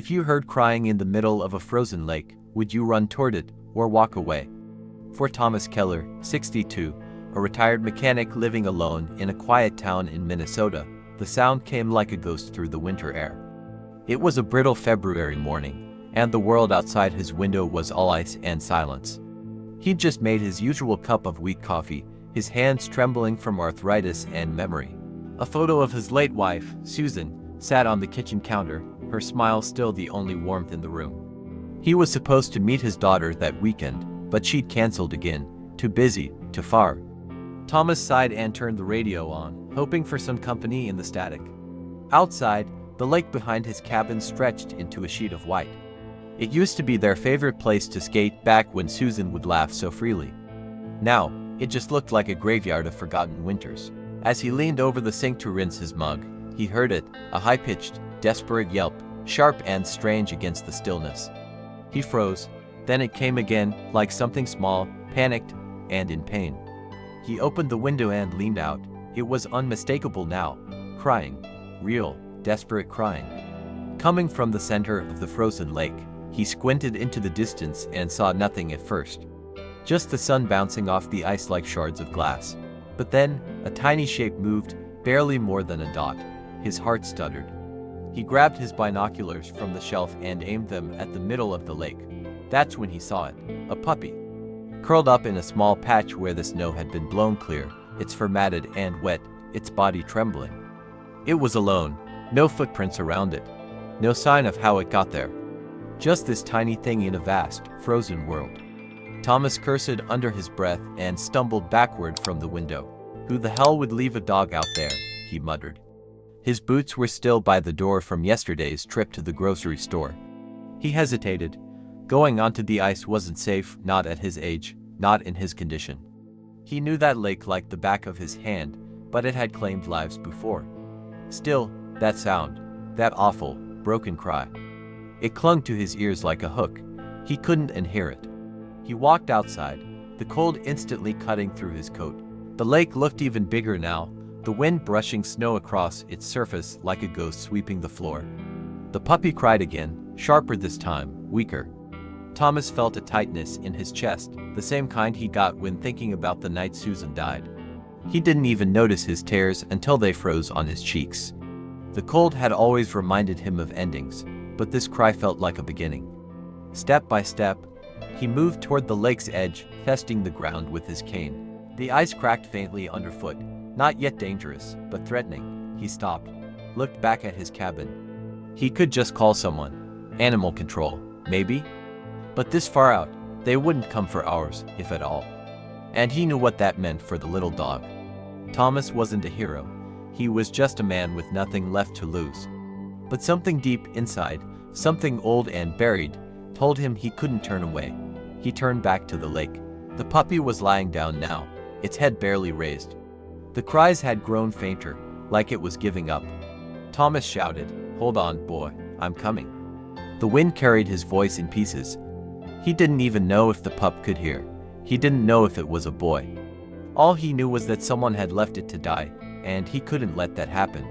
If you heard crying in the middle of a frozen lake, would you run toward it or walk away? For Thomas Keller, 62, a retired mechanic living alone in a quiet town in Minnesota, the sound came like a ghost through the winter air. It was a brittle February morning, and the world outside his window was all ice and silence. He'd just made his usual cup of weak coffee, his hands trembling from arthritis and memory. A photo of his late wife, Susan, sat on the kitchen counter, her smile still the only warmth in the room. He was supposed to meet his daughter that weekend, but she'd canceled again, too busy, too far. Thomas sighed and turned the radio on, hoping for some company in the static. Outside, the lake behind his cabin stretched into a sheet of white. It used to be their favorite place to skate back when Susan would laugh so freely. Now, it just looked like a graveyard of forgotten winters. As he leaned over the sink to rinse his mug, he heard it, a high-pitched, desperate yelp, sharp and strange against the stillness. He froze, then it came again, like something small, panicked, and in pain. He opened the window and leaned out. It was unmistakable now. Crying. Real, desperate crying. Coming from the center of the frozen lake, he squinted into the distance and saw nothing at first. Just the sun bouncing off the ice like shards of glass. But then, a tiny shape moved, barely more than a dot. His heart stuttered. He grabbed his binoculars from the shelf and aimed them at the middle of the lake. That's when he saw it. A puppy. Curled up in a small patch where the snow had been blown clear, its fur matted and wet, its body trembling. It was alone, no footprints around it. No sign of how it got there. Just this tiny thing in a vast, frozen world. Thomas cursed under his breath and stumbled backward from the window. Who the hell would leave a dog out there? He muttered. His boots were still by the door from yesterday's trip to the grocery store. He hesitated. Going onto the ice wasn't safe, not at his age, not in his condition. He knew that lake like the back of his hand, but it had claimed lives before. Still, that sound, that awful, broken cry. It clung to his ears like a hook. He couldn't unhear it. He walked outside, the cold instantly cutting through his coat. The lake looked even bigger now, the wind brushing snow across its surface like a ghost sweeping the floor. The puppy cried again, sharper this time, weaker. Thomas felt a tightness in his chest, the same kind he got when thinking about the night Susan died. He didn't even notice his tears until they froze on his cheeks. The cold had always reminded him of endings, but this cry felt like a beginning. Step by step, he moved toward the lake's edge, testing the ground with his cane. The ice cracked faintly underfoot, not yet dangerous, but threatening. He stopped, looked back at his cabin. He could just call someone. Animal control, maybe? But this far out, they wouldn't come for hours, if at all. And he knew what that meant for the little dog. Thomas wasn't a hero. He was just a man with nothing left to lose. But something deep inside, something old and buried, told him he couldn't turn away. He turned back to the lake. The puppy was lying down now, its head barely raised. The cries had grown fainter, like it was giving up. Thomas shouted, "Hold on, boy, I'm coming." The wind carried his voice in pieces. He didn't even know if the pup could hear. He didn't know if it was a boy. All he knew was that someone had left it to die, and he couldn't let that happen.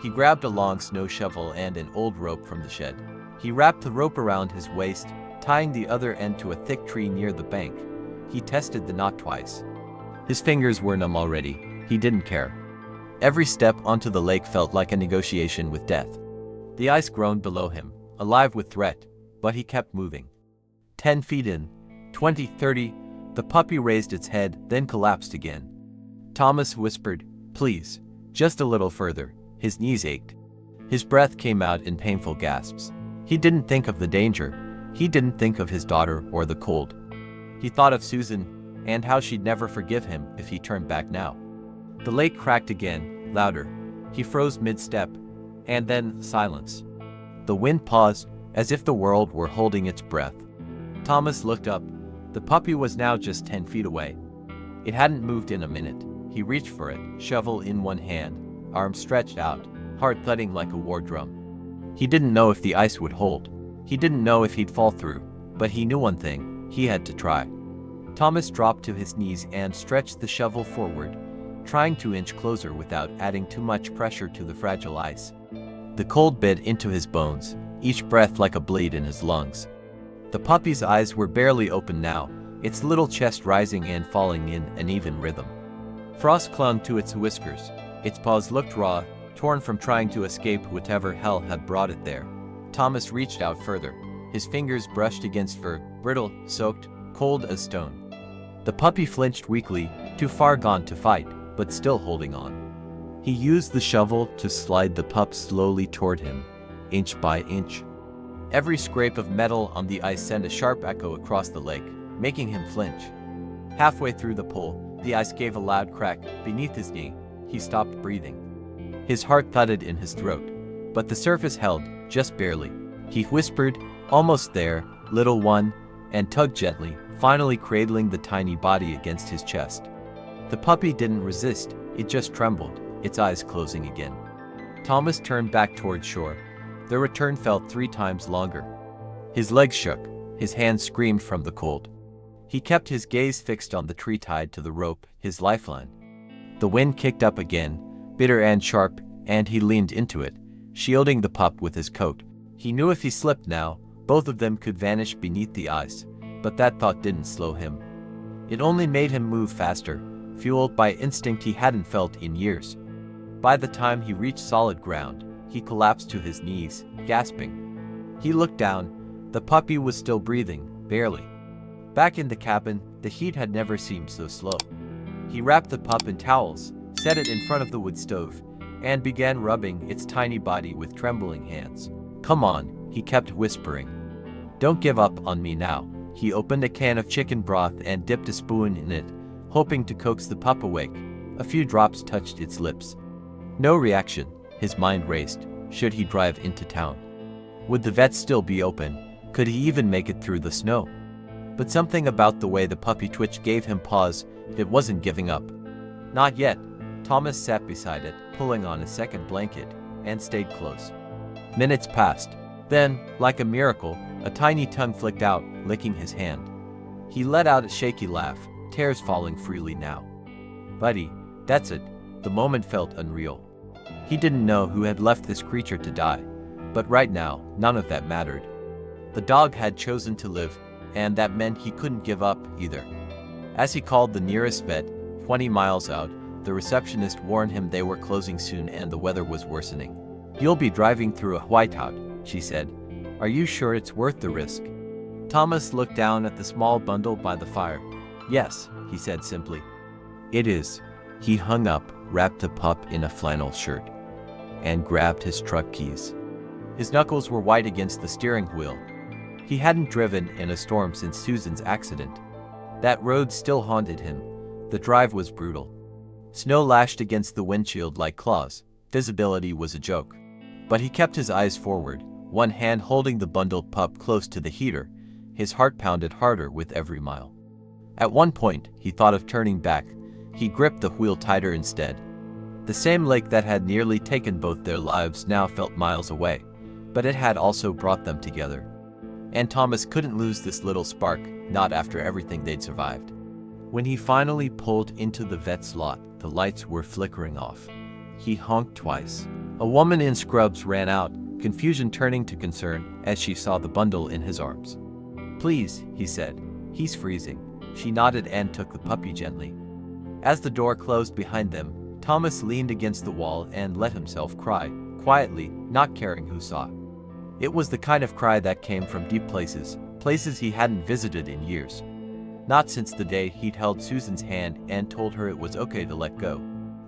He grabbed a long snow shovel and an old rope from the shed. He wrapped the rope around his waist, tying the other end to a thick tree near the bank. He tested the knot twice. His fingers were numb already. He didn't care. Every step onto the lake felt like a negotiation with death. The ice groaned below him, alive with threat, but he kept moving. 10 feet in, 20, 30, the puppy raised its head, then collapsed again. Thomas whispered, "Please, just a little further." His knees ached. His breath came out in painful gasps. He didn't think of the danger. He didn't think of his daughter or the cold. He thought of Susan, and how she'd never forgive him if he turned back now. The lake cracked again, louder. He froze mid-step, and then silence. The wind paused, as if the world were holding its breath. Thomas looked up. The puppy was now just 10 feet away. It hadn't moved in a minute. He reached for it, shovel in one hand, arms stretched out, heart thudding like a war drum. He didn't know if the ice would hold. He didn't know if he'd fall through, but he knew one thing: he had to try. Thomas dropped to his knees and stretched the shovel forward, trying to inch closer without adding too much pressure to the fragile ice. The cold bit into his bones, each breath like a blade in his lungs. The puppy's eyes were barely open now, its little chest rising and falling in an even rhythm. Frost clung to its whiskers. Its paws looked raw, torn from trying to escape whatever hell had brought it there. Thomas reached out further. His fingers brushed against fur, brittle, soaked, cold as stone. The puppy flinched weakly, too far gone to fight, but still holding on. He used the shovel to slide the pup slowly toward him, inch by inch. Every scrape of metal on the ice sent a sharp echo across the lake, making him flinch. Halfway through the pull, the ice gave a loud crack. Beneath his knee, he stopped breathing. His heart thudded in his throat, but the surface held, just barely. He whispered, "Almost there, little one," and tugged gently, finally cradling the tiny body against his chest. The puppy didn't resist, it just trembled, its eyes closing again. Thomas turned back toward shore. The return felt 3 times longer. His legs shook, his hands screamed from the cold. He kept his gaze fixed on the tree tied to the rope, his lifeline. The wind kicked up again, bitter and sharp, and he leaned into it, shielding the pup with his coat. He knew if he slipped now, both of them could vanish beneath the ice, but that thought didn't slow him. It only made him move faster, fueled by instinct he hadn't felt in years. By the time he reached solid ground, he collapsed to his knees, gasping. He looked down. The puppy was still breathing, barely. Back in the cabin, the heat had never seemed so slow. He wrapped the pup in towels, set it in front of the wood stove, and began rubbing its tiny body with trembling hands. "Come on," he kept whispering. "Don't give up on me now." He opened a can of chicken broth and dipped a spoon in it, hoping to coax the pup awake. A few drops touched its lips. No reaction. His mind raced. Should he drive into town? Would the vet still be open? Could he even make it through the snow? But something about the way the puppy twitched gave him pause. It wasn't giving up. Not yet. Thomas sat beside it, pulling on a second blanket, and stayed close. Minutes passed. Then, like a miracle, a tiny tongue flicked out, licking his hand. He let out a shaky laugh, tears falling freely now. "Buddy, that's it." The moment felt unreal. He didn't know who had left this creature to die, but right now, none of that mattered. The dog had chosen to live, and that meant he couldn't give up either. As he called the nearest vet, 20 miles out, the receptionist warned him they were closing soon and the weather was worsening. "You'll be driving through a whiteout," she said. "Are you sure it's worth the risk?" Thomas looked down at the small bundle by the fire. "Yes," he said simply. "It is." He hung up, wrapped the pup in a flannel shirt, and grabbed his truck keys. His knuckles were white against the steering wheel. He hadn't driven in a storm since Susan's accident. That road still haunted him. The drive was brutal. Snow lashed against the windshield like claws. Visibility was a joke. But he kept his eyes forward, one hand holding the bundled pup close to the heater. His heart pounded harder with every mile. At one point, he thought of turning back. He gripped the wheel tighter instead. The same lake that had nearly taken both their lives now felt miles away, but it had also brought them together. And Thomas couldn't lose this little spark, not after everything they'd survived. When he finally pulled into the vet's lot, the lights were flickering off. He honked twice. A woman in scrubs ran out, confusion turning to concern as she saw the bundle in his arms. "Please," he said. "He's freezing." She nodded and took the puppy gently. As the door closed behind them, Thomas leaned against the wall and let himself cry, quietly, not caring who saw. It was the kind of cry that came from deep places, places he hadn't visited in years. Not since the day he'd held Susan's hand and told her it was okay to let go.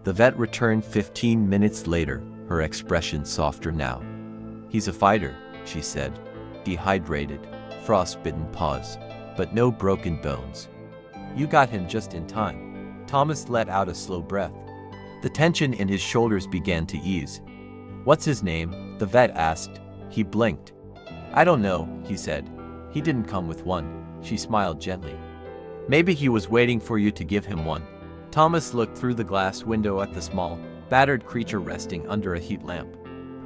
The vet returned 15 minutes later, her expression softer now. "He's a fighter," she said. "Dehydrated, frostbitten paws, but no broken bones." "You got him just in time." Thomas let out a slow breath. The tension in his shoulders began to ease. "What's his name?" the vet asked. He blinked. "I don't know," he said. "He didn't come with one." She smiled gently. "Maybe he was waiting for you to give him one." Thomas looked through the glass window at the small, battered creature resting under a heat lamp.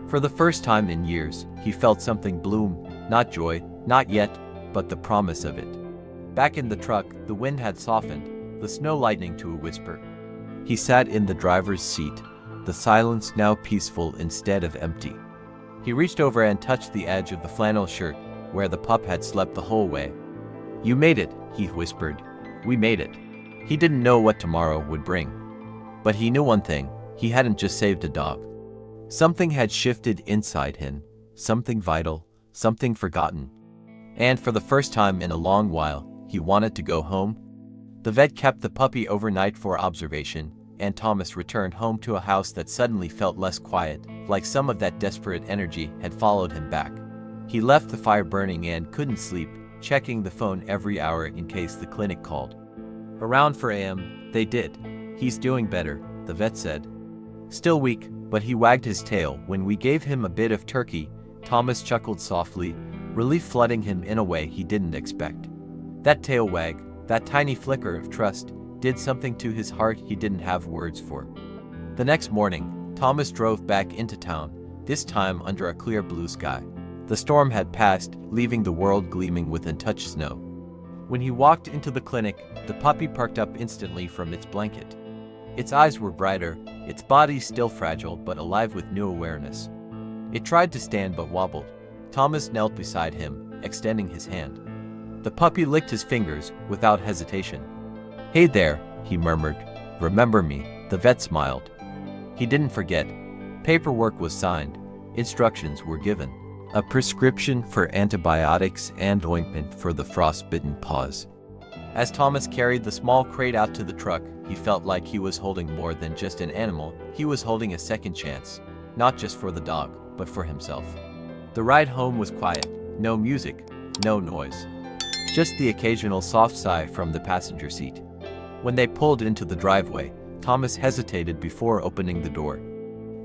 For the first time in years, he felt something bloom, not joy, not yet, but the promise of it. Back in the truck, the wind had softened, the snow lightening to a whisper. He sat in the driver's seat, the silence now peaceful instead of empty. He reached over and touched the edge of the flannel shirt, where the pup had slept the whole way. "You made it," he whispered. "We made it." He didn't know what tomorrow would bring. But he knew one thing: he hadn't just saved a dog. Something had shifted inside him, something vital, something forgotten. And for the first time in a long while, he wanted to go home. The vet kept the puppy overnight for observation, and Thomas returned home to a house that suddenly felt less quiet, like some of that desperate energy had followed him back. He left the fire burning and couldn't sleep, checking the phone every hour in case the clinic called. Around 4 a.m., they did. "He's doing better," the vet said. "Still weak, but he wagged his tail when we gave him a bit of turkey." Thomas chuckled softly, relief flooding him in a way he didn't expect. That tail wag, that tiny flicker of trust, did something to his heart he didn't have words for. The next morning, Thomas drove back into town, this time under a clear blue sky. The storm had passed, leaving the world gleaming with untouched snow. When he walked into the clinic, the puppy perked up instantly from its blanket. Its eyes were brighter, its body still fragile but alive with new awareness. It tried to stand but wobbled. Thomas knelt beside him, extending his hand. The puppy licked his fingers without hesitation. "Hey there," he murmured. "Remember me?" The vet smiled. He didn't forget. Paperwork was signed. Instructions were given. A prescription for antibiotics and ointment for the frostbitten paws. As Thomas carried the small crate out to the truck, he felt like he was holding more than just an animal. He was holding a second chance, not just for the dog, but for himself. The ride home was quiet. No music, no noise. Just the occasional soft sigh from the passenger seat. When they pulled into the driveway, Thomas hesitated before opening the door.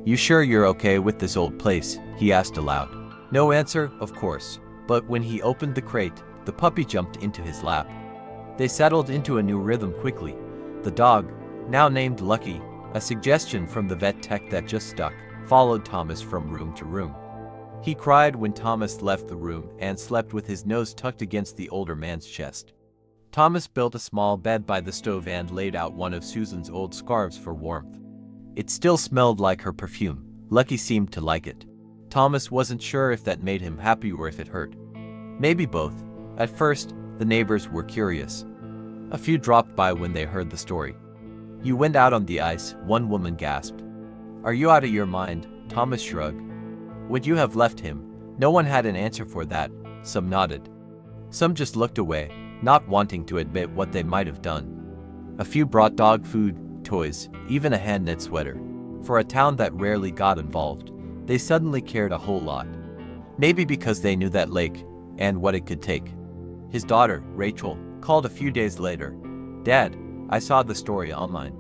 "You sure you're okay with this old place?" he asked aloud. No answer, of course, but when he opened the crate, the puppy jumped into his lap. They settled into a new rhythm quickly. The dog, now named Lucky, a suggestion from the vet tech that just stuck, followed Thomas from room to room. He cried when Thomas left the room and slept with his nose tucked against the older man's chest. Thomas built a small bed by the stove and laid out one of Susan's old scarves for warmth. It still smelled like her perfume. Lucky seemed to like it. Thomas wasn't sure if that made him happy or if it hurt. Maybe both. At first, the neighbors were curious. A few dropped by when they heard the story. "You went out on the ice," one woman gasped. "Are you out of your mind?" Thomas shrugged. "Would you have left him?" No one had an answer for that. Some nodded. Some just looked away, not wanting to admit what they might have done. A few brought dog food, toys, even a hand-knit sweater. For a town that rarely got involved, they suddenly cared a whole lot. Maybe because they knew that lake, and what it could take. His daughter, Rachel, called a few days later. "Dad, I saw the story online.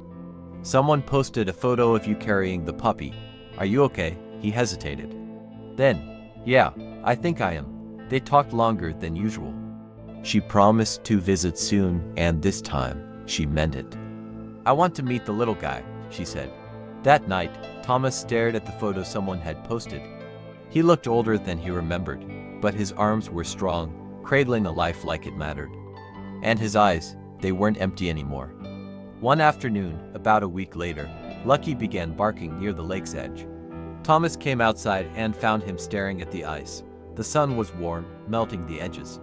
Someone posted a photo of you carrying the puppy. Are you okay?" He hesitated. Then, "Yeah, I think I am." They talked longer than usual. She promised to visit soon, and this time, she meant it. "I want to meet the little guy," she said. That night, Thomas stared at the photo someone had posted. He looked older than he remembered, but his arms were strong, cradling a life like it mattered. And his eyes, they weren't empty anymore. One afternoon, about a week later, Lucky began barking near the lake's edge. Thomas came outside and found him staring at the ice. The sun was warm, melting the edges.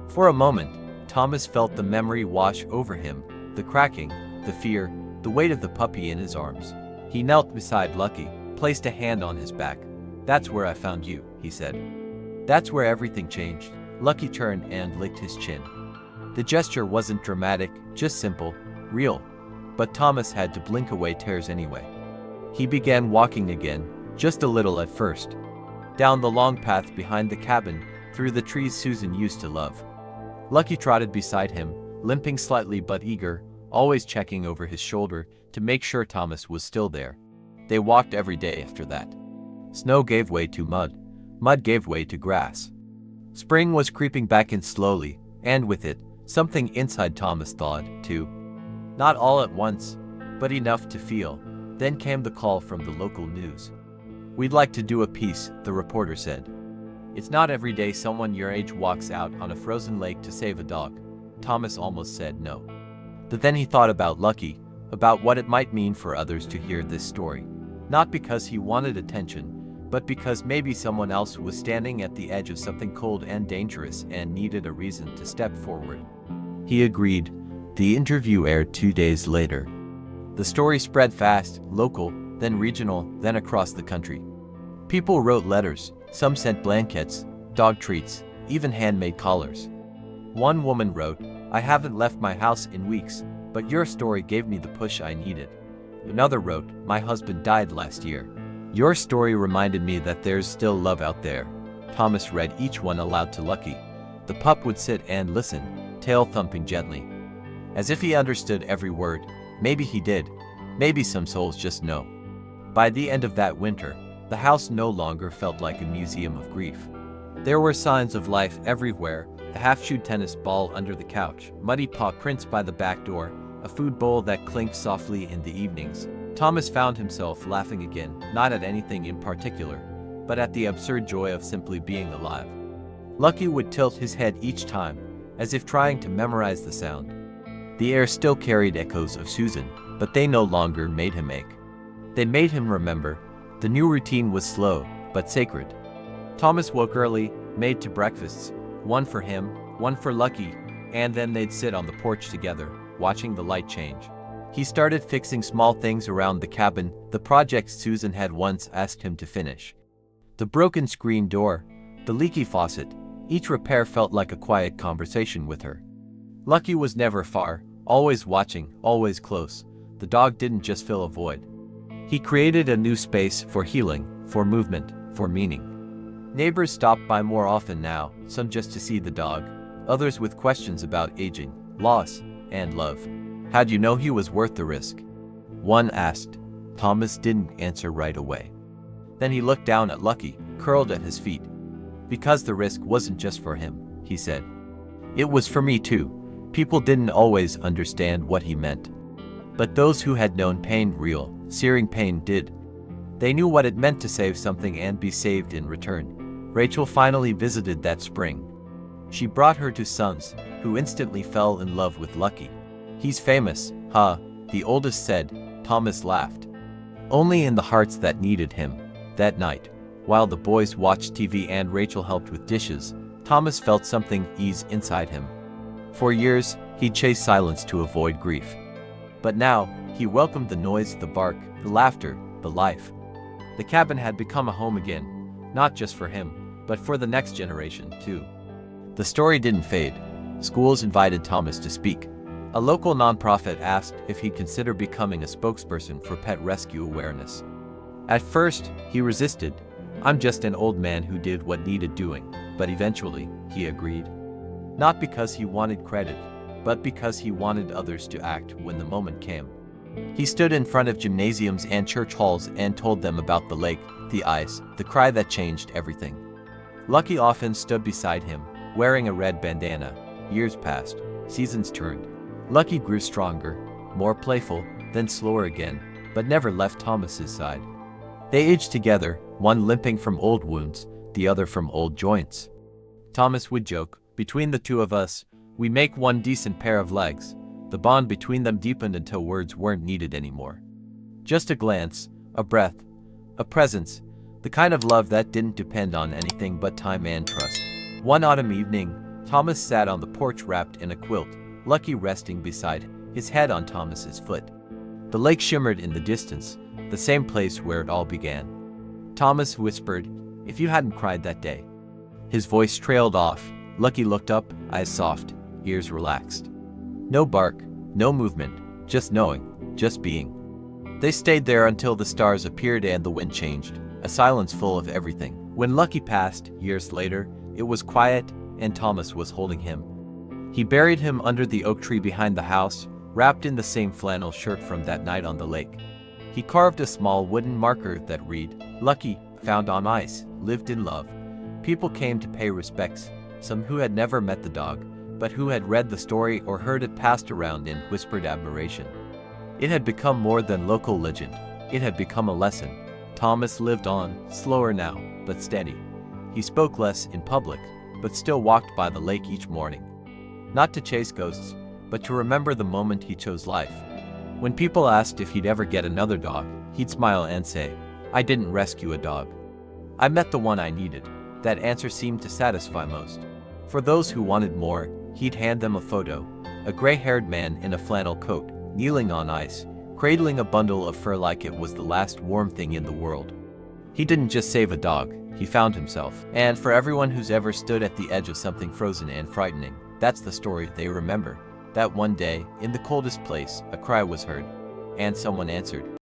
For a moment, Thomas felt the memory wash over him, the cracking, the fear, the weight of the puppy in his arms. He knelt beside Lucky, placed a hand on his back. "That's where I found you," he said. "That's where everything changed." Lucky turned and licked his chin. The gesture wasn't dramatic, just simple, real. But Thomas had to blink away tears anyway. He began walking again, just a little at first. Down the long path behind the cabin, through the trees Susan used to love. Lucky trotted beside him, limping slightly but eager, always checking over his shoulder to make sure Thomas was still there. They walked every day after that. Snow gave way to mud. Mud gave way to grass. Spring was creeping back in slowly, and with it, something inside Thomas thawed, too. Not all at once, but enough to feel. Then came the call from the local news. "We'd like to do a piece," the reporter said. "It's not every day someone your age walks out on a frozen lake to save a dog." Thomas almost said no. But then he thought about Lucky, about what it might mean for others to hear this story. Not because he wanted attention, but because maybe someone else was standing at the edge of something cold and dangerous and needed a reason to step forward. He agreed. The interview aired 2 days later. The story spread fast, local, then regional, then across the country. People wrote letters, some sent blankets, dog treats, even handmade collars. One woman wrote, "I haven't left my house in weeks, but your story gave me the push I needed." Another wrote, "My husband died last year. Your story reminded me that there's still love out there." Thomas read each one aloud to Lucky. The pup would sit and listen, tail thumping gently. As if he understood every word. Maybe he did. Maybe some souls just know. By the end of that winter, the house no longer felt like a museum of grief. There were signs of life everywhere, a half-chewed tennis ball under the couch, muddy paw prints by the back door, a food bowl that clinked softly in the evenings. Thomas found himself laughing again, not at anything in particular, but at the absurd joy of simply being alive. Lucky would tilt his head each time, as if trying to memorize the sound. The air still carried echoes of Susan, but they no longer made him ache. They made him remember. The new routine was slow, but sacred. Thomas woke early, made 2 breakfasts, one for him, one for Lucky, and then they'd sit on the porch together, watching the light change. He started fixing small things around the cabin, the projects Susan had once asked him to finish. The broken screen door, the leaky faucet, each repair felt like a quiet conversation with her. Lucky was never far, always watching, always close. The dog didn't just fill a void. He created a new space for healing, for movement, for meaning. Neighbors stopped by more often now, some just to see the dog, others with questions about aging, loss, and love. "How'd you know he was worth the risk?" one asked. Thomas didn't answer right away. Then he looked down at Lucky, curled at his feet. "Because the risk wasn't just for him," he said. "It was for me too." People didn't always understand what he meant. But those who had known pain, real, searing pain, did. They knew what it meant to save something and be saved in return. Rachel finally visited that spring. She brought her 2 sons, who instantly fell in love with Lucky. "He's famous, huh?" the oldest said. Thomas laughed. Only in the hearts that needed him. That night, while the boys watched TV and Rachel helped with dishes, Thomas felt something ease inside him. For years, he'd chased silence to avoid grief. But now, he welcomed the noise, the bark, the laughter, the life. The cabin had become a home again, not just for him, but for the next generation, too. The story didn't fade. Schools invited Thomas to speak. A local nonprofit asked if he'd consider becoming a spokesperson for pet rescue awareness. At first, he resisted. "I'm just an old man who did what needed doing," but eventually, he agreed. Not because he wanted credit, but because he wanted others to act when the moment came. He stood in front of gymnasiums and church halls and told them about the lake, the ice, the cry that changed everything. Lucky often stood beside him, wearing a red bandana. Years passed, seasons turned. Lucky grew stronger, more playful, then slower again, but never left Thomas's side. They aged together, one limping from old wounds, the other from old joints. Thomas would joke, "Between the 2 of us, we make one decent pair of legs." The bond between them deepened until words weren't needed anymore. Just a glance, a breath, a presence, the kind of love that didn't depend on anything but time and trust. One autumn evening, Thomas sat on the porch wrapped in a quilt, Lucky resting beside him, his head on Thomas's foot. The lake shimmered in the distance, the same place where it all began. Thomas whispered, "If you hadn't cried that day." His voice trailed off. Lucky looked up, eyes soft, ears relaxed. No bark, no movement, just knowing, just being. They stayed there until the stars appeared and the wind changed, a silence full of everything. When Lucky passed, years later, it was quiet, and Thomas was holding him. He buried him under the oak tree behind the house, wrapped in the same flannel shirt from that night on the lake. He carved a small wooden marker that read, "Lucky, found on ice, lived in love." People came to pay respects, some who had never met the dog, but who had read the story or heard it passed around in whispered admiration. It had become more than local legend. It had become a lesson. Thomas lived on, slower now, but steady. He spoke less in public, but still walked by the lake each morning. Not to chase ghosts, but to remember the moment he chose life. When people asked if he'd ever get another dog, he'd smile and say, "I didn't rescue a dog. I met the one I needed. That answer seemed to satisfy most. For those who wanted more, he'd hand them a photo. A gray-haired man in a flannel coat, kneeling on ice, cradling a bundle of fur like it was the last warm thing in the world. He didn't just save a dog, he found himself. And for everyone who's ever stood at the edge of something frozen and frightening, that's the story they remember. That one day, in the coldest place, a cry was heard, and someone answered.